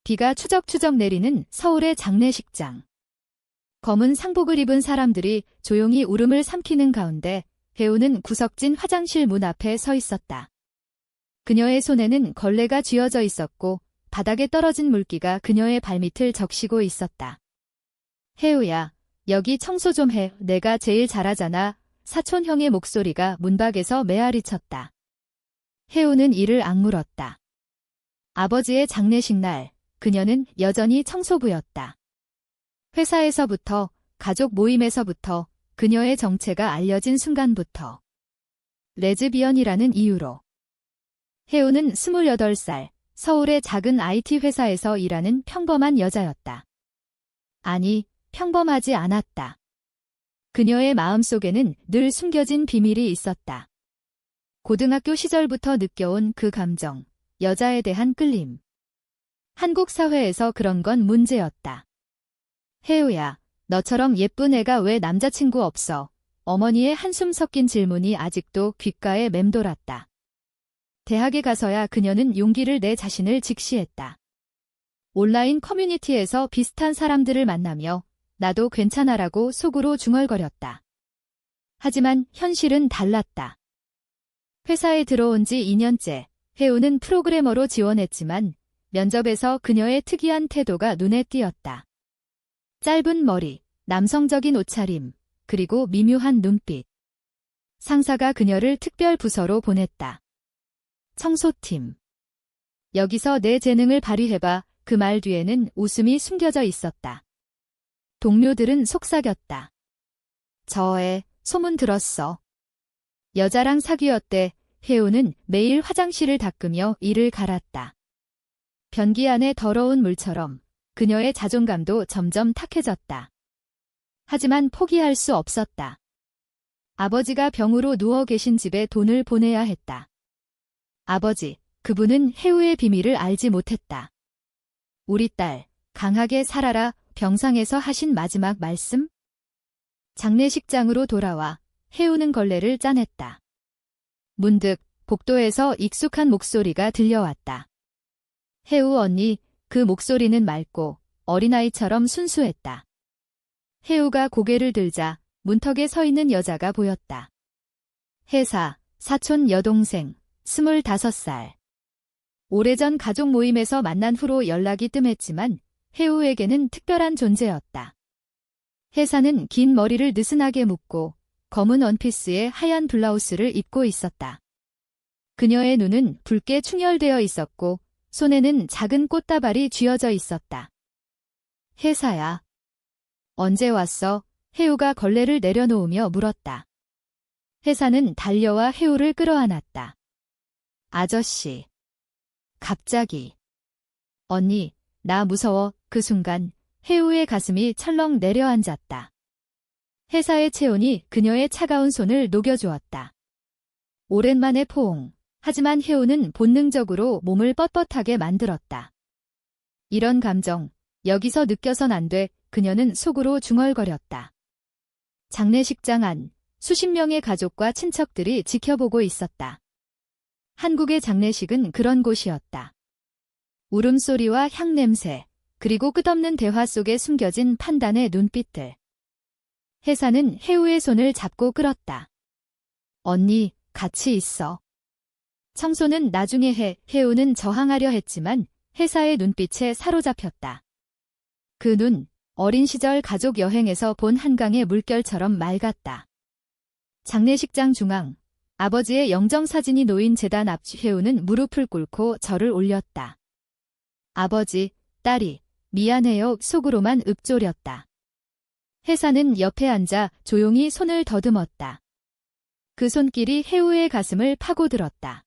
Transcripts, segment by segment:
비가 추적추적 내리는 서울의 장례식장. 검은 상복을 입은 사람들이 조용히 울음을 삼키는 가운데 혜우는 구석진 화장실 문 앞에 서 있었다. 그녀의 손에는 걸레가 쥐어져 있었고 바닥에 떨어진 물기가 그녀의 발밑을 적시고 있었다. 혜우야, 여기 청소 좀 해. 내가 제일 잘하잖아. 사촌 형의 목소리가 문밖에서 메아리 쳤다. 혜우는 이를 악물었다. 아버지의 장례식 날, 그녀는 여전히 청소부였다. 회사에서부터, 가족 모임에서부터, 그녀의 정체가 알려진 순간부터. 레즈비언이라는 이유로. 혜우는 28살, 서울의 작은 IT 회사에서 일하는 평범한 여자였다. 아니, 평범하지 않았다. 그녀의 마음속에는 늘 숨겨진 비밀이 있었다. 고등학교 시절부터 느껴온 그 감정, 여자에 대한 끌림. 한국 사회에서 그런 건 문제였다. 혜우야, 너처럼 예쁜 애가 왜 남자친구 없어? 어머니의 한숨 섞인 질문이 아직도 귓가에 맴돌았다. 대학에 가서야 그녀는 용기를 내 자신을 직시했다. 온라인 커뮤니티에서 비슷한 사람들을 만나며 나도 괜찮아라고 속으로 중얼거렸다. 하지만 현실은 달랐다. 회사에 들어온 지 2년째, 혜우는 프로그래머로 지원했지만 면접에서 그녀의 특이한 태도가 눈에 띄었다. 짧은 머리, 남성적인 옷차림, 그리고 미묘한 눈빛. 상사가 그녀를 특별 부서로 보냈다. 청소팀. 여기서 내 재능을 발휘해봐. 그 말 뒤에는 웃음이 숨겨져 있었다. 동료들은 속삭였다. 저 애, 소문 들었어. 여자랑 사귀었대. 혜우는 매일 화장실을 닦으며 이를 갈았다. 변기 안의 더러운 물처럼 그녀의 자존감도 점점 탁해졌다. 하지만 포기할 수 없었다. 아버지가 병으로 누워 계신 집에 돈을 보내야 했다. 아버지, 그분은 혜우의 비밀을 알지 못했다. 우리 딸, 강하게 살아라. 병상에서 하신 마지막 말씀? 장례식장으로 돌아와 혜우는 걸레를 짜냈다. 문득 복도에서 익숙한 목소리가 들려왔다. 혜우 언니, 그 목소리는 맑고 어린아이처럼 순수했다. 혜우가 고개를 들자 문턱에 서 있는 여자가 보였다. 혜사, 사촌 여동생, 25살. 오래전 가족 모임에서 만난 후로 연락이 뜸했지만 혜우에게는 특별한 존재였다. 혜사는 긴 머리를 느슨하게 묶고 검은 원피스에 하얀 블라우스를 입고 있었다. 그녀의 눈은 붉게 충혈되어 있었고 손에는 작은 꽃다발이 쥐어져 있었다. 혜사야. 언제 왔어? 혜우가 걸레를 내려놓으며 물었다. 혜사는 달려와 혜우를 끌어안았다. 아저씨. 갑자기. 언니, 나 무서워. 그 순간 혜우의 가슴이 철렁 내려앉았다. 혜사의 체온이 그녀의 차가운 손을 녹여주었다. 오랜만에 포옹. 하지만 혜우는 본능적으로 몸을 뻣뻣하게 만들었다. 이런 감정, 여기서 느껴선 안 돼. 그녀는 속으로 중얼거렸다. 장례식장 안, 수십 명의 가족과 친척들이 지켜보고 있었다. 한국의 장례식은 그런 곳이었다. 울음소리와 향냄새, 그리고 끝없는 대화 속에 숨겨진 판단의 눈빛들. 혜사는 혜우의 손을 잡고 끌었다. 언니, 같이 있어. 청소는 나중에 해. 혜우는 저항하려 했지만 혜사의 눈빛에 사로잡혔다. 그 눈, 어린 시절 가족 여행에서 본 한강의 물결처럼 맑았다. 장례식장 중앙, 아버지의 영정사진이 놓인 제단 앞 혜우는 무릎을 꿇고 절을 올렸다. 아버지, 딸이, 미안해요. 속으로만 읊조렸다. 혜사는 옆에 앉아 조용히 손을 더듬었다. 그 손길이 혜우의 가슴을 파고들었다.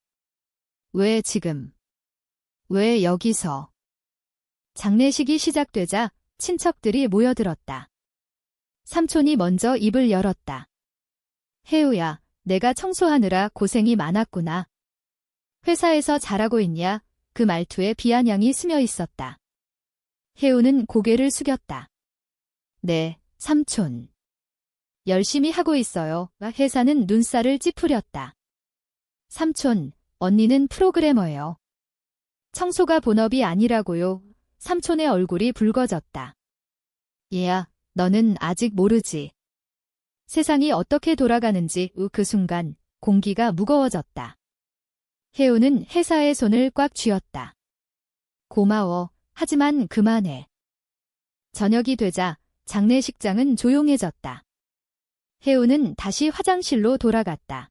왜 지금? 왜 여기서? 장례식이 시작되자 친척들이 모여들었다. 삼촌이 먼저 입을 열었다. 혜우야, 내가 청소하느라 고생이 많았구나. 회사에서 잘하고 있냐? 그 말투에 비아냥이 스며 있었다. 혜우는 고개를 숙였다. 네, 삼촌. 열심히 하고 있어요. 혜사는 눈살을 찌푸렸다. 삼촌, 언니는 프로그래머예요. 청소가 본업이 아니라고요. 삼촌의 얼굴이 붉어졌다. 얘야, 너는 아직 모르지. 세상이 어떻게 돌아가는지. 그 순간 공기가 무거워졌다. 혜우는 혜사의 손을 꽉 쥐었다. 고마워. 하지만 그만해. 저녁이 되자 장례식장은 조용해졌다. 혜우는 다시 화장실로 돌아갔다.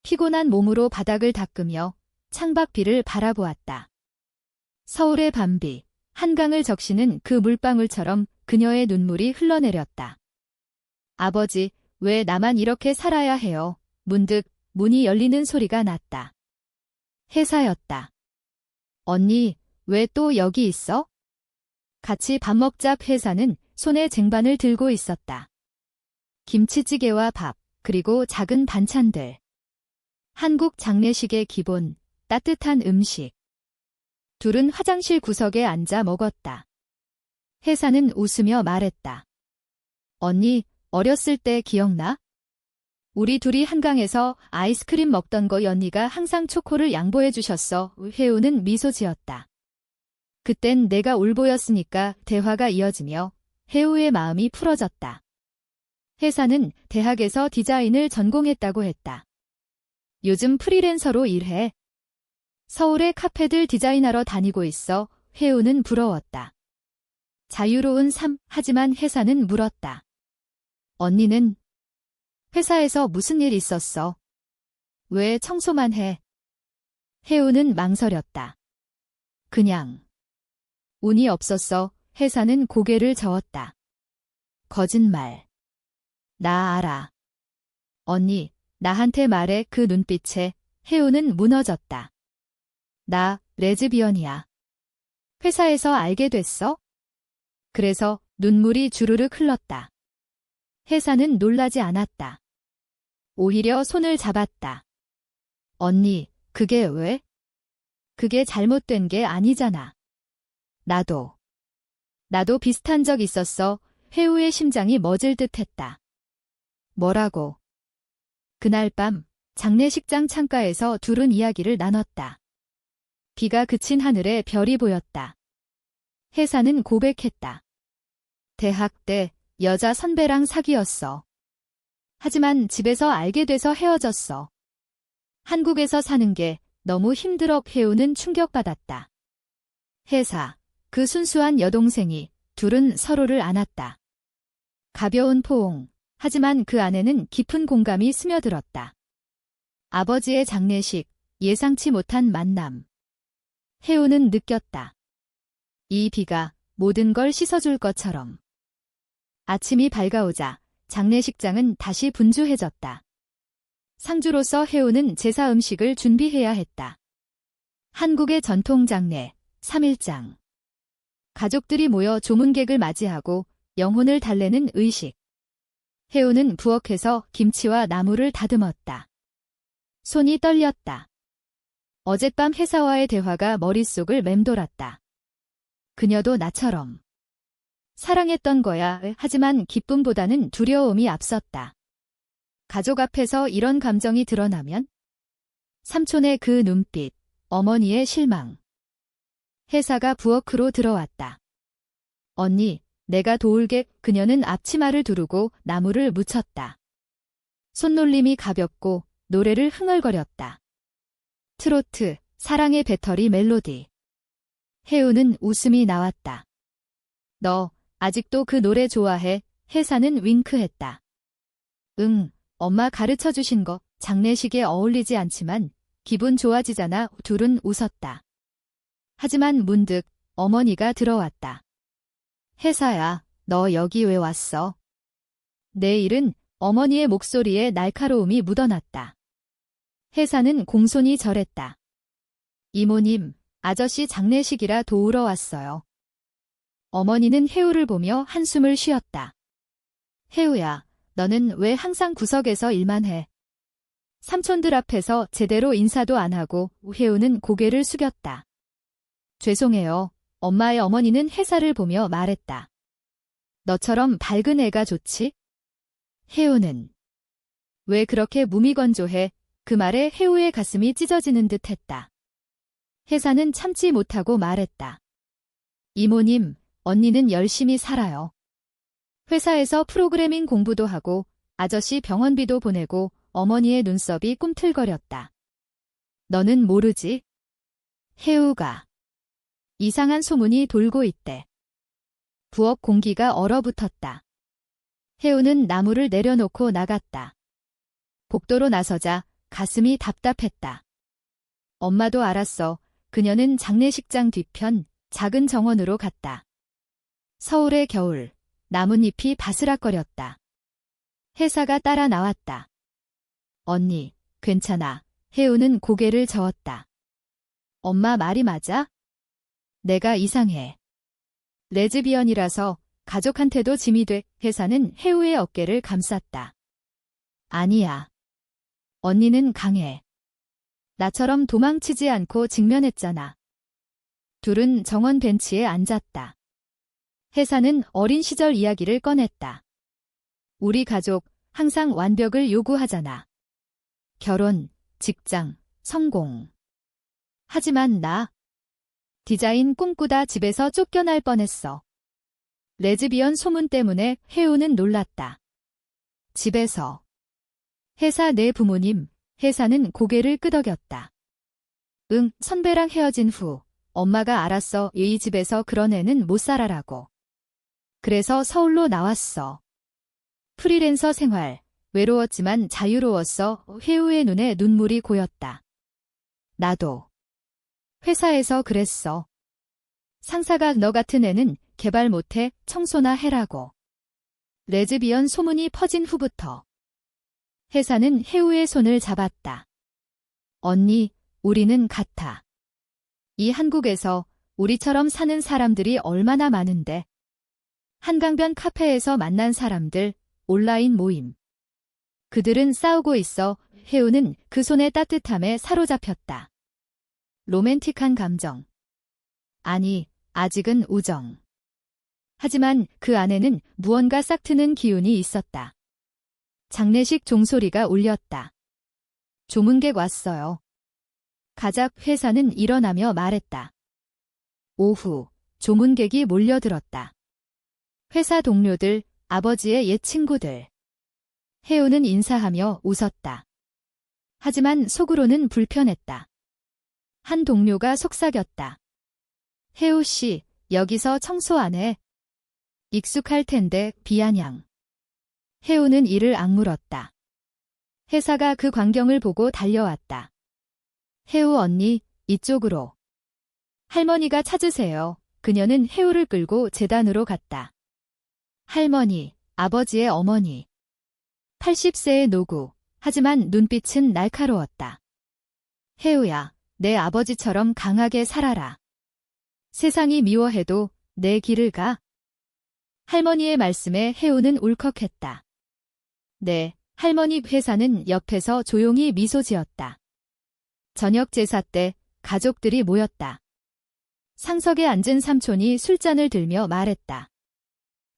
피곤한 몸으로 바닥을 닦으며 창밖비를 바라보았다. 서울의 밤비, 한강을 적시는 그 물방울처럼 그녀의 눈물이 흘러내렸다. 아버지, 왜 나만 이렇게 살아야 해요? 문득 문이 열리는 소리가 났다. 혜사였다. 언니, 왜 또 여기 있어? 같이 밥 먹자. 혜사는 손에 쟁반을 들고 있었다. 김치찌개와 밥, 그리고 작은 반찬들. 한국 장례식의 기본, 따뜻한 음식. 둘은 화장실 구석에 앉아 먹었다. 혜사는 웃으며 말했다. 언니, 어렸을 때 기억나? 우리 둘이 한강에서 아이스크림 먹던 거 언니가 항상 초코를 양보해 주셨어. 혜우는 미소 지었다. 그땐 내가 울보였으니까. 대화가 이어지며 혜우의 마음이 풀어졌다. 혜사는 대학에서 디자인을 전공했다고 했다. 요즘 프리랜서로 일해. 서울의 카페들 디자인하러 다니고 있어. 혜우는 부러웠다. 자유로운 삶. 하지만 혜사는 물었다. 언니는? 회사에서 무슨 일 있었어? 왜 청소만 해? 혜우는 망설였다. 그냥. 운이 없었어. 혜사는 고개를 저었다. 거짓말. 나 알아. 언니, 나한테 말해. 그 눈빛에 혜우는 무너졌다. 나 레즈비언이야. 회사에서 알게 됐어? 그래서 눈물이 주르륵 흘렀다. 혜사는 놀라지 않았다. 오히려 손을 잡았다. 언니, 그게 왜? 그게 잘못된 게 아니잖아. 나도 비슷한 적 있었어. 혜우의 심장이 멎을 듯 했다. 뭐라고? 그날 밤 장례식장 창가에서 둘은 이야기를 나눴다. 비가 그친 하늘에 별이 보였다. 혜사는 고백했다. 대학 때 여자 선배랑 사귀었어. 하지만 집에서 알게 돼서 헤어졌어. 한국에서 사는 게 너무 힘들어. 혜우는 충격받았다. 혜사, 그 순수한 여동생이. 둘은 서로를 안았다. 가벼운 포옹, 하지만 그 안에는 깊은 공감이 스며들었다. 아버지의 장례식, 예상치 못한 만남. 혜우는 느꼈다. 이 비가 모든 걸 씻어줄 것처럼. 아침이 밝아오자 장례식장은 다시 분주해졌다. 상주로서 혜우는 제사 음식을 준비해야 했다. 한국의 전통 장례, 3일장. 가족들이 모여 조문객을 맞이하고 영혼을 달래는 의식. 혜우는 부엌에서 김치와 나물을 다듬었다. 손이 떨렸다. 어젯밤 혜사와의 대화가 머릿속을 맴돌았다. 그녀도 나처럼 사랑했던 거야. 하지만 기쁨보다는 두려움이 앞섰다. 가족 앞에서 이런 감정이 드러나면? 삼촌의 그 눈빛, 어머니의 실망. 혜사가 부엌으로 들어왔다. 언니, 내가 도울게. 그녀는 앞치마를 두르고 나무를 묻혔다. 손놀림이 가볍고 노래를 흥얼거렸다. 트로트, 사랑의 배터리 멜로디. 혜우는 웃음이 나왔다. 너 아직도 그 노래 좋아해? 혜사는 윙크했다. 응, 엄마 가르쳐 주신 거. 장례식에 어울리지 않지만 기분 좋아지잖아. 둘은 웃었다. 하지만 문득 어머니가 들어왔다. 혜사야, 너 여기 왜 왔어? 내일은 어머니의 목소리에 날카로움이 묻어났다. 혜사는 공손히 절했다. 이모님, 아저씨 장례식이라 도우러 왔어요. 어머니는 혜우를 보며 한숨을 쉬었다. 혜우야, 너는 왜 항상 구석에서 일만 해? 삼촌들 앞에서 제대로 인사도 안 하고. 혜우는 고개를 숙였다. 죄송해요. 엄마의 어머니는 혜사를 보며 말했다. 너처럼 밝은 애가 좋지? 혜우는 왜 그렇게 무미건조해? 그 말에 혜우의 가슴이 찢어지는 듯 했다. 혜사는 참지 못하고 말했다. 이모님, 언니는 열심히 살아요. 회사에서 프로그래밍 공부도 하고 아저씨 병원비도 보내고 어머니의 눈썹이 꿈틀거렸다. 너는 모르지? 혜우가 이상한 소문이 돌고 있대. 부엌 공기가 얼어붙었다. 혜우는 나무를 내려놓고 나갔다. 복도로 나서자 가슴이 답답했다. 엄마도 알았어. 그녀는 장례식장 뒤편 작은 정원으로 갔다. 서울의 겨울, 나뭇잎이 바스락거렸다. 혜사가 따라 나왔다. 언니, 괜찮아. 혜우는 고개를 저었다. 엄마 말이 맞아? 내가 이상해. 레즈비언이라서 가족한테도 짐이 돼. 혜사는 혜우의 어깨를 감쌌다. 아니야. 언니는 강해. 나처럼 도망치지 않고 직면했잖아. 둘은 정원 벤치에 앉았다. 혜사는 어린 시절 이야기를 꺼냈다. 우리 가족 항상 완벽을 요구하잖아. 결혼, 직장, 성공. 하지만 나 디자인 꿈꾸다 집에서 쫓겨날 뻔했어. 레즈비언 소문 때문에 혜우는 놀랐다. 집에서. 혜사 내 부모님. 혜사는 고개를 끄덕였다. 응, 선배랑 헤어진 후 엄마가 알았어. 이 집에서 그런 애는 못 살아라고. 그래서 서울로 나왔어. 프리랜서 생활. 외로웠지만 자유로웠어. 혜우의 눈에 눈물이 고였다. 나도. 회사에서 그랬어. 상사가 너 같은 애는 개발 못해 청소나 해라고. 레즈비언 소문이 퍼진 후부터. 혜사는 혜우의 손을 잡았다. 언니, 우리는 같아. 이 한국에서 우리처럼 사는 사람들이 얼마나 많은데. 한강변 카페에서 만난 사람들, 온라인 모임. 그들은 싸우고 있어. 혜우는 그 손의 따뜻함에 사로잡혔다. 로맨틱한 감정. 아니, 아직은 우정. 하지만 그 안에는 무언가 싹트는 기운이 있었다. 장례식 종소리가 울렸다. 조문객 왔어요. 가작 회사는 일어나며 말했다. 오후, 조문객이 몰려들었다. 회사 동료들, 아버지의 옛 친구들. 혜우는 인사하며 웃었다. 하지만 속으로는 불편했다. 한 동료가 속삭였다. 혜우 씨, 여기서 청소 안 해? 익숙할 텐데, 비아냥. 혜우는 이를 악물었다. 혜사가 그 광경을 보고 달려왔다. 혜우 언니, 이쪽으로. 할머니가 찾으세요. 그녀는 혜우를 끌고 재단으로 갔다. 할머니, 아버지의 어머니. 80세의 노구, 하지만 눈빛은 날카로웠다. 혜우야, 내 아버지처럼 강하게 살아라. 세상이 미워해도 내 길을 가. 할머니의 말씀에 혜우는 울컥했다. 네, 할머니. 회사는 옆에서 조용히 미소 지었다. 저녁 제사 때 가족들이 모였다. 상석에 앉은 삼촌이 술잔을 들며 말했다.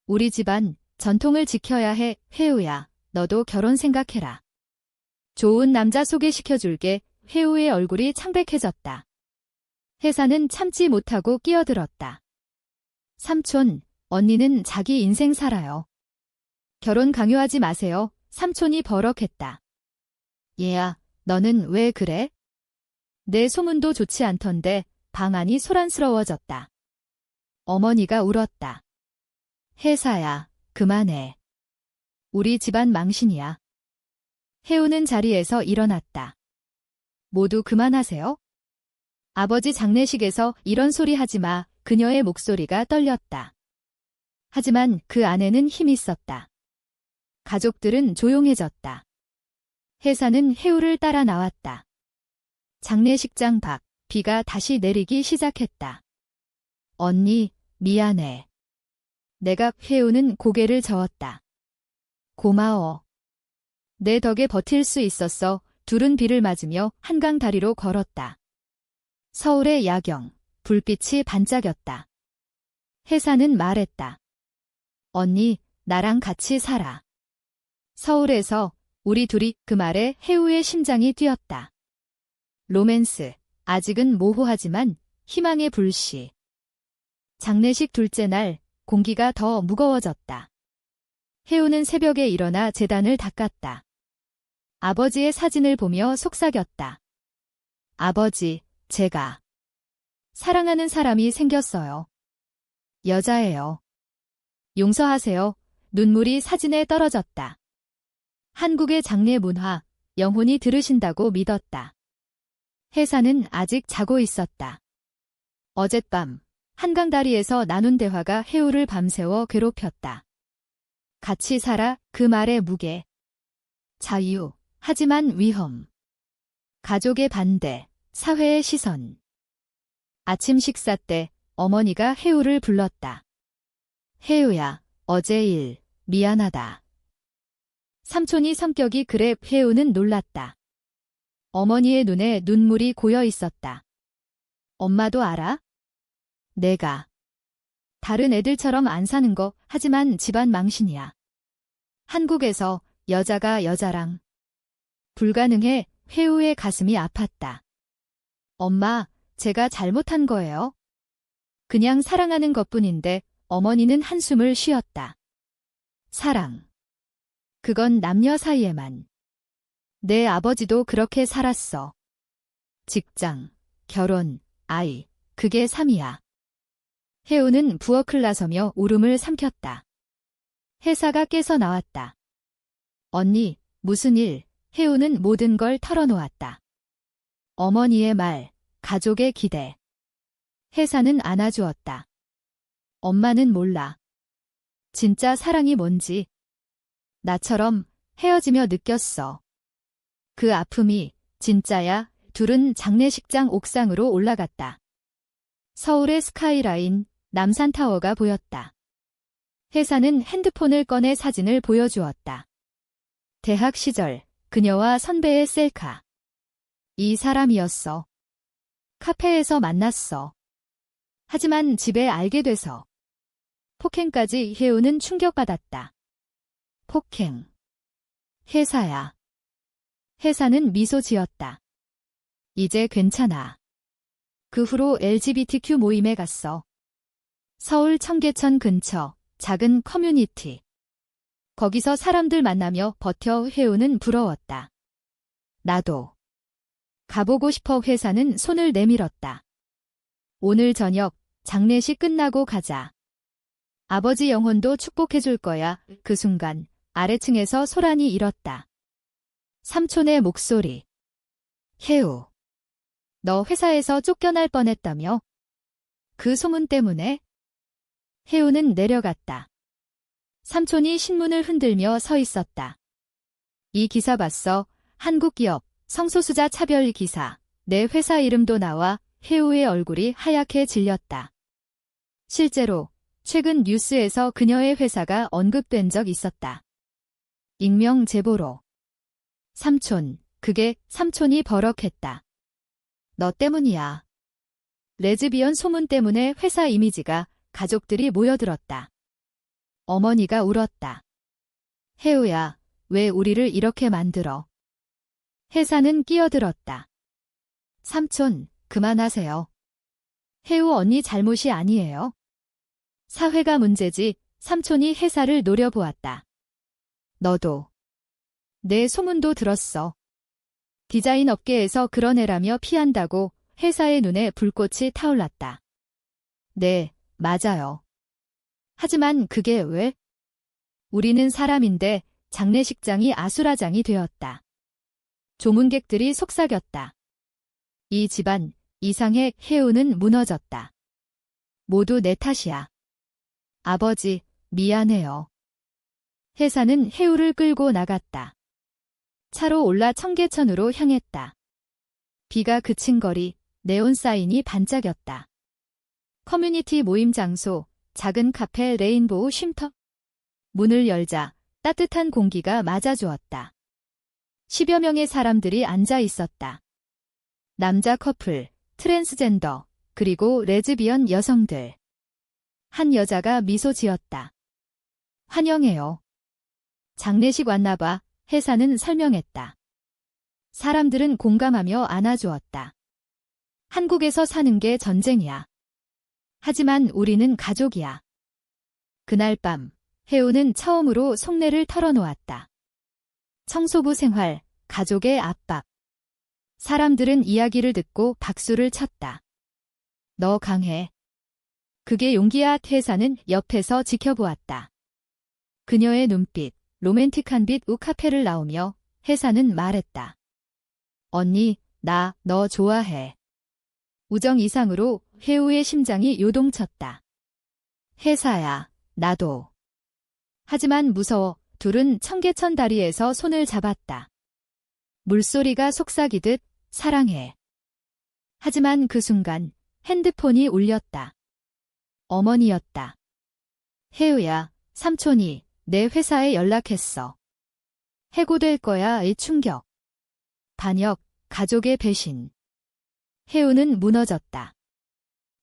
우리 집안 전통을 지켜야 해. 혜우야, 너도 결혼 생각해라. 좋은 남자 소개시켜줄게. 혜우의 얼굴이 창백해졌다. 혜사는 참지 못하고 끼어들었다. 삼촌, 언니는 자기 인생 살아요. 결혼 강요하지 마세요. 삼촌이 버럭했다. 얘야, 너는 왜 그래? 내 소문도 좋지 않던데 방 안이 소란스러워졌다. 어머니가 울었다. 혜사야, 그만해. 우리 집안 망신이야. 혜우는 자리에서 일어났다. 모두 그만하세요. 아버지 장례식에서 이런 소리 하지 마. 그녀의 목소리가 떨렸다. 하지만 그 안에는 힘이 있었다. 가족들은 조용해졌다. 혜사는 혜우를 따라 나왔다. 장례식장 밖, 비가 다시 내리기 시작했다. 언니, 미안해. 내가. 혜우는 고개를 저었다. 고마워. 내 덕에 버틸 수 있었어. 둘은 비를 맞으며 한강 다리로 걸었다. 서울의 야경, 불빛이 반짝였다. 혜사는 말했다. 언니, 나랑 같이 살아. 서울에서 우리 둘이. 그 말에 혜우의 심장이 뛰었다. 로맨스, 아직은 모호하지만 희망의 불씨. 장례식 둘째 날 공기가 더 무거워졌다. 혜우는 새벽에 일어나 제단을 닦았다. 아버지의 사진을 보며 속삭였다. 아버지, 제가 사랑하는 사람이 생겼어요. 여자예요. 용서하세요. 눈물이 사진에 떨어졌다. 한국의 장례 문화, 영혼이 들으신다고 믿었다. 혜사는 아직 자고 있었다. 어젯밤 한강다리에서 나눈 대화가 혜우를 밤새워 괴롭혔다. 같이 살아, 그 말의 무게. 자유, 하지만 위험. 가족의 반대, 사회의 시선. 아침 식사 때 어머니가 혜우를 불렀다. 혜우야, 어제 일, 미안하다. 삼촌이 성격이 그래. 혜우는 놀랐다. 어머니의 눈에 눈물이 고여 있었다. 엄마도 알아? 내가 다른 애들처럼 안 사는 거, 하지만 집안 망신이야. 한국에서 여자가 여자랑 불가능해. 혜우의 가슴이 아팠다. 엄마, 제가 잘못한 거예요. 그냥 사랑하는 것뿐인데. 어머니는 한숨을 쉬었다. 사랑. 그건 남녀 사이에만. 내 아버지도 그렇게 살았어. 직장, 결혼, 아이, 그게 삶이야. 혜우는 부엌을 나서며 울음을 삼켰다. 혜사가 깨서 나왔다. 언니, 무슨 일? 혜우는 모든 걸 털어놓았다. 어머니의 말, 가족의 기대. 혜사는 안아주었다. 엄마는 몰라. 진짜 사랑이 뭔지. 나처럼 헤어지며 느꼈어. 그 아픔이 진짜야. 둘은 장례식장 옥상으로 올라갔다. 서울의 스카이라인, 남산타워가 보였다. 혜사는 핸드폰을 꺼내 사진을 보여주었다. 대학 시절 그녀와 선배의 셀카. 이 사람이었어. 카페에서 만났어. 하지만 집에 알게 돼서. 폭행까지. 혜우는 충격받았다. 폭행. 혜사야. 혜사는 미소 지었다. 이제 괜찮아. 그 후로 LGBTQ 모임에 갔어. 서울 청계천 근처 작은 커뮤니티. 거기서 사람들 만나며 버텨. 혜우는 부러웠다. 나도 가보고 싶어. 혜사는 손을 내밀었다. 오늘 저녁 장례식 끝나고 가자. 아버지 영혼도 축복해줄 거야. 그 순간 아래층에서 소란이 일었다. 삼촌의 목소리. 혜우, 너 회사에서 쫓겨날 뻔했다며? 그 소문 때문에? 혜우는 내려갔다. 삼촌이 신문을 흔들며 서 있었다. 이 기사 봤어. 한국 기업 성소수자 차별 기사. 내 회사 이름도 나와. 혜우의 얼굴이 하얗게 질렸다. 실제로 최근 뉴스에서 그녀의 회사가 언급된 적 있었다. 익명 제보로. 삼촌, 그게 삼촌이 버럭했다. 너 때문이야. 레즈비언 소문 때문에 회사 이미지가. 가족들이 모여들었다. 어머니가 울었다. 혜우야, 왜 우리를 이렇게 만들어? 혜사는 끼어들었다. 삼촌, 그만하세요. 혜우 언니 잘못이 아니에요. 사회가 문제지. 삼촌이 혜사를 노려보았다. 너도. 내 소문도 들었어. 디자인 업계에서 그런 애라며 피한다고. 혜사의 눈에 불꽃이 타올랐다. 네, 맞아요. 하지만 그게 왜? 우리는 사람인데. 장례식장이 아수라장이 되었다. 조문객들이 속삭였다. 이 집안 이상해. 혜우는 무너졌다. 모두 내 탓이야. 아버지, 미안해요. 혜사는 혜우를 끌고 나갔다. 차로 올라 청계천으로 향했다. 비가 그친 거리, 네온 사인이 반짝였다. 커뮤니티 모임 장소, 작은 카페 레인보우 쉼터. 문을 열자 따뜻한 공기가 맞아주었다. 10여 명의 사람들이 앉아 있었다. 남자 커플, 트랜스젠더, 그리고 레즈비언 여성들. 한 여자가 미소 지었다. 환영해요. 장례식 왔나 봐. 혜사는 설명했다. 사람들은 공감하며 안아주었다. 한국에서 사는 게 전쟁이야. 하지만 우리는 가족이야. 그날 밤, 혜우는 처음으로 속내를 털어놓았다. 청소부 생활, 가족의 압박. 사람들은 이야기를 듣고 박수를 쳤다. 너 강해. 그게 용기야. 회사는 옆에서 지켜보았다. 그녀의 눈빛, 로맨틱한 빛 우카페를 나오며 회사는 말했다. 언니, 나 너 좋아해. 우정 이상으로 혜우의 심장이 요동쳤다. 회사야, 나도. 하지만 무서워. 둘은 청계천 다리에서 손을 잡았다. 물소리가 속삭이듯 사랑해. 하지만 그 순간 핸드폰이 울렸다. 어머니였다. 혜우야, 삼촌이 내 회사에 연락했어. 해고될 거야. 의 충격. 반역, 가족의 배신. 혜우는 무너졌다.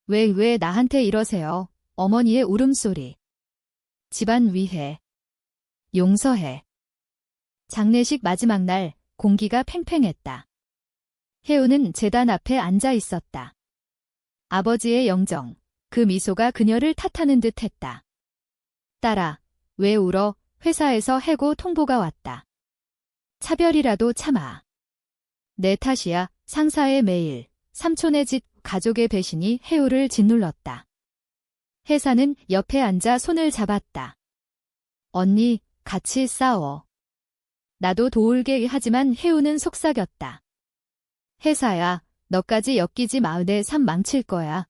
왜 나한테 이러세요? 어머니의 울음소리. 집안 위해. 용서해. 장례식 마지막 날 공기가 팽팽했다. 혜우는 제단 앞에 앉아 있었다. 아버지의 영정, 그 미소가 그녀를 탓하는 듯 했다. 딸아, 왜 울어? 회사에서 해고 통보가 왔다. 차별이라도 참아. 내 탓이야. 상사의 매일, 삼촌의 짓, 가족의 배신이 혜우를 짓눌렀다. 회사는 옆에 앉아 손을 잡았다. 언니, 같이 싸워. 나도 도울게. 하지만 혜우는 속삭였다. 회사야, 너까지 엮이지 마. 내 삶 망칠 거야.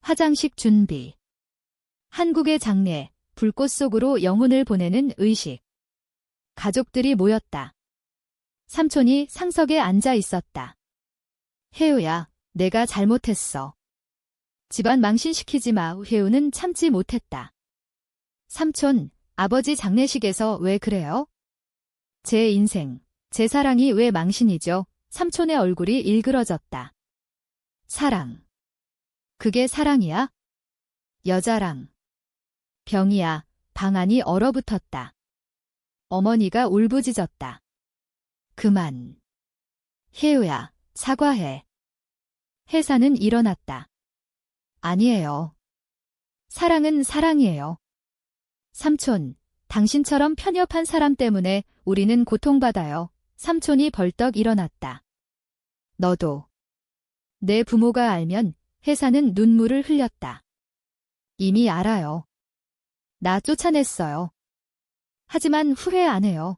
화장식 준비. 한국의 장례, 불꽃 속으로 영혼을 보내는 의식. 가족들이 모였다. 삼촌이 상석에 앉아 있었다. 혜우야, 내가 잘못했어. 집안 망신시키지 마. 혜우는 참지 못했다. 삼촌, 아버지 장례식에서 왜 그래요? 제 인생, 제 사랑이 왜 망신이죠? 삼촌의 얼굴이 일그러졌다. 사랑. 그게 사랑이야? 여자랑. 병이야. 방 안이 얼어붙었다. 어머니가 울부짖었다. 그만. 혜우야, 사과해. 회사는 일어났다. 아니에요. 사랑은 사랑이에요. 삼촌, 당신처럼 편협한 사람 때문에 우리는 고통받아요. 삼촌이 벌떡 일어났다. 너도. 내 부모가 알면 회사는 눈물을 흘렸다. 이미 알아요. 나 쫓아냈어요. 하지만 후회 안 해요.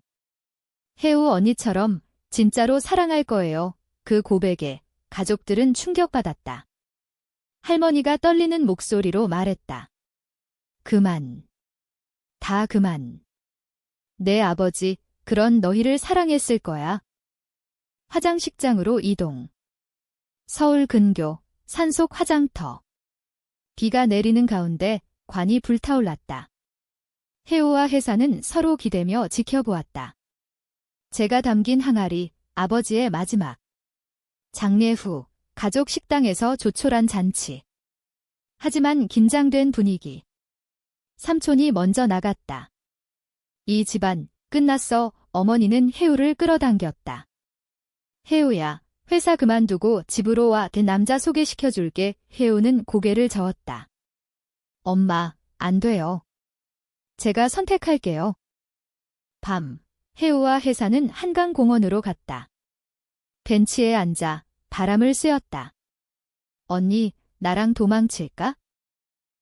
혜우 언니처럼 진짜로 사랑할 거예요. 그 고백에 가족들은 충격받았다. 할머니가 떨리는 목소리로 말했다. 그만. 다 그만. 내 아버지, 그런 너희를 사랑했을 거야. 화장식장으로 이동. 서울 근교, 산속 화장터. 비가 내리는 가운데 관이 불타올랐다. 혜우와 혜사는 서로 기대며 지켜보았다. 제가 담긴 항아리, 아버지의 마지막. 장례 후, 가족 식당에서 조촐한 잔치. 하지만 긴장된 분위기. 삼촌이 먼저 나갔다. 이 집안, 끝났어. 어머니는 혜우를 끌어당겼다. 혜우야, 회사 그만두고 집으로 와. 그 남자 소개시켜줄게. 혜우는 고개를 저었다. 엄마, 안 돼요. 제가 선택할게요. 밤, 혜우와 혜사는 한강공원으로 갔다. 벤치에 앉아 바람을 쐬었다. 언니, 나랑 도망칠까?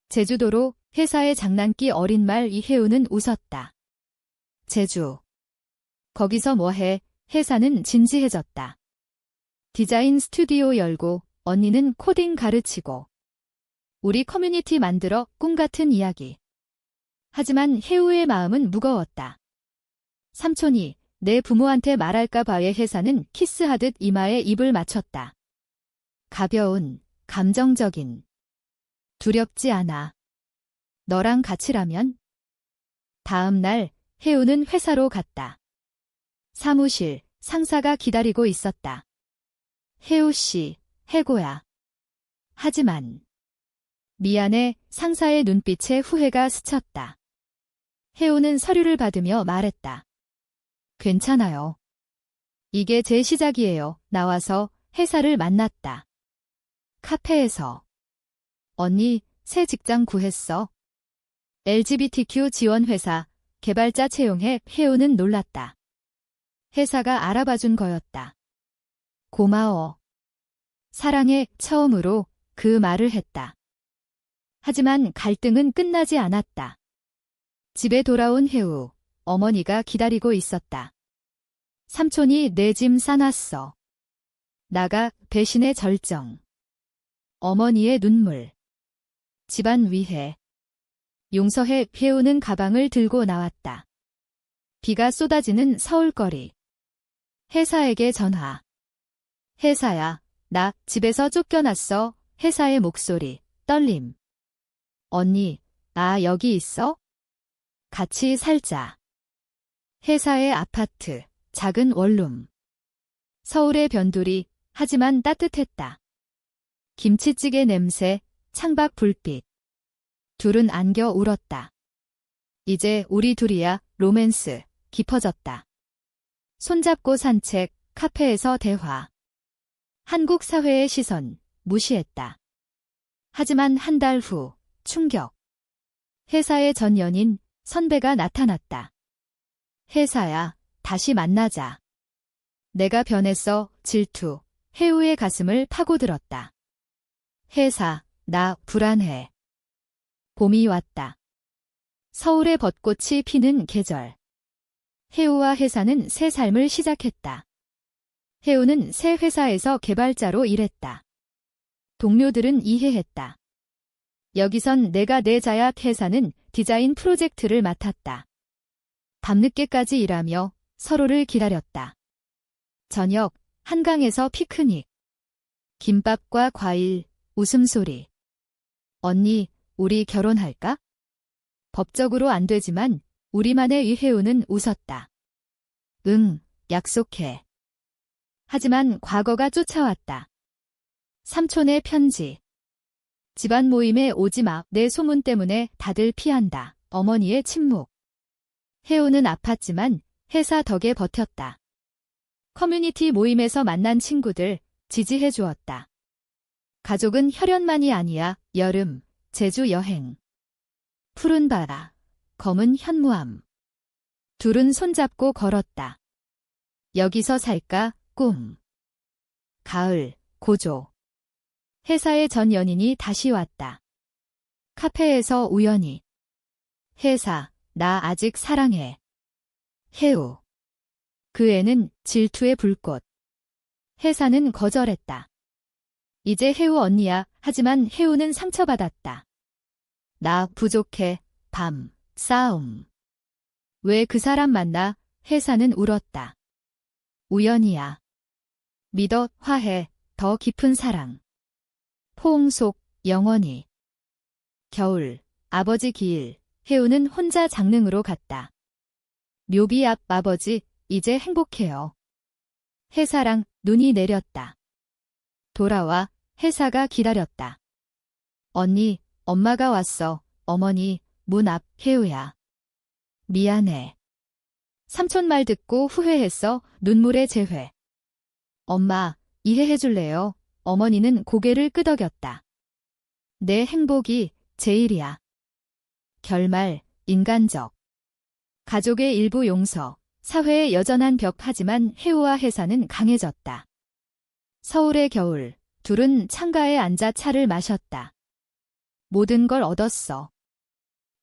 제주도로. 회사의 장난기 어린 말. 이혜우는 웃었다. 제주. 거기서 뭐해? 혜사는 진지해졌다. 디자인 스튜디오 열고 언니는 코딩 가르치고. 우리 커뮤니티 만들어. 꿈같은 이야기. 하지만 혜우의 마음은 무거웠다. 삼촌이 내 부모한테 말할까 봐의 혜사는 키스하듯 이마에 입을 맞췄다. 가벼운, 감정적인. 두렵지 않아. 너랑 같이라면? 다음 날 혜우는 회사로 갔다. 사무실, 상사가 기다리고 있었다. 혜우 씨, 해고야. 하지만. 미안해. 상사의 눈빛에 후회가 스쳤다. 혜우는 서류를 받으며 말했다. 괜찮아요. 이게 제 시작이에요. 나와서 회사를 만났다. 카페에서. 언니, 새 직장 구했어. LGBTQ 지원 회사, 개발자 채용해. 혜우는 놀랐다. 회사가 알아봐준 거였다. 고마워. 사랑해. 처음으로 그 말을 했다. 하지만 갈등은 끝나지 않았다. 집에 돌아온 혜우, 어머니가 기다리고 있었다. 삼촌이 내 짐 싸놨어. 나가. 배신의 절정. 어머니의 눈물. 집안 위해. 용서해. 혜우는 가방을 들고 나왔다. 비가 쏟아지는 서울거리. 회사에게 전화. 회사야, 나 집에서 쫓겨났어. 회사의 목소리, 떨림. 언니, 나 여기 있어? 같이 살자. 회사의 아파트, 작은 원룸. 서울의 변두리, 하지만 따뜻했다. 김치찌개 냄새, 창밖 불빛. 둘은 안겨 울었다. 이제 우리 둘이야. 로맨스, 깊어졌다. 손잡고 산책, 카페에서 대화. 한국 사회의 시선, 무시했다. 하지만 한 달 후, 충격. 회사의 전 연인, 선배가 나타났다. 회사야, 다시 만나자. 내가 변했어. 질투. 혜우의 가슴을 파고들었다. 회사, 나 불안해. 봄이 왔다. 서울의 벚꽃이 피는 계절. 혜우와 회사는 새 삶을 시작했다. 혜우는 새 회사에서 개발자로 일했다. 동료들은 이해했다. 여기선 내가 내 자야. 회사는 디자인 프로젝트를 맡았다. 밤늦게까지 일하며 서로를 기다렸다. 저녁, 한강에서 피크닉. 김밥과 과일, 웃음소리. 언니, 우리 결혼할까? 법적으로 안 되지만 우리만의 이혜우는 웃었다. 응, 약속해. 하지만 과거가 쫓아왔다. 삼촌의 편지. 집안 모임에 오지 마. 내 소문 때문에 다들 피한다. 어머니의 침묵. 혜우는 아팠지만 회사 덕에 버텼다. 커뮤니티 모임에서 만난 친구들 지지해 주었다. 가족은 혈연만이 아니야. 여름, 제주 여행. 푸른 바다, 검은 현무암. 둘은 손잡고 걸었다. 여기서 살까? 꿈. 가을, 고조. 회사의 전 연인이 다시 왔다. 카페에서 우연히. 회사, 나 아직 사랑해. 혜우. 그 애는 질투의 불꽃. 회사는 거절했다. 이제 혜우 언니야. 하지만 혜우는 상처받았다. 나 부족해. 밤, 싸움. 왜 그 사람 만나? 회사는 울었다. 우연이야. 믿어. 화해. 더 깊은 사랑. 포옹 속, 영원히. 겨울, 아버지 길. 혜우는 혼자 장릉으로 갔다. 묘비 앞. 아버지, 이제 행복해요. 회사랑 눈이 내렸다. 돌아와. 회사가 기다렸다. 언니, 엄마가 왔어. 어머니, 문 앞. 혜우야. 미안해. 삼촌 말 듣고 후회했어. 눈물의 재회. 엄마, 이해해줄래요? 어머니는 고개를 끄덕였다. 내 행복이 제일이야. 결말, 인간적. 가족의 일부 용서, 사회의 여전한 벽. 하지만 혜우와 회사는 강해졌다. 서울의 겨울, 둘은 창가에 앉아 차를 마셨다. 모든 걸 얻었어.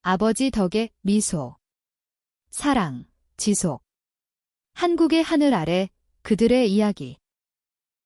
아버지 덕에 미소. 사랑, 지속. 한국의 하늘 아래 그들의 이야기.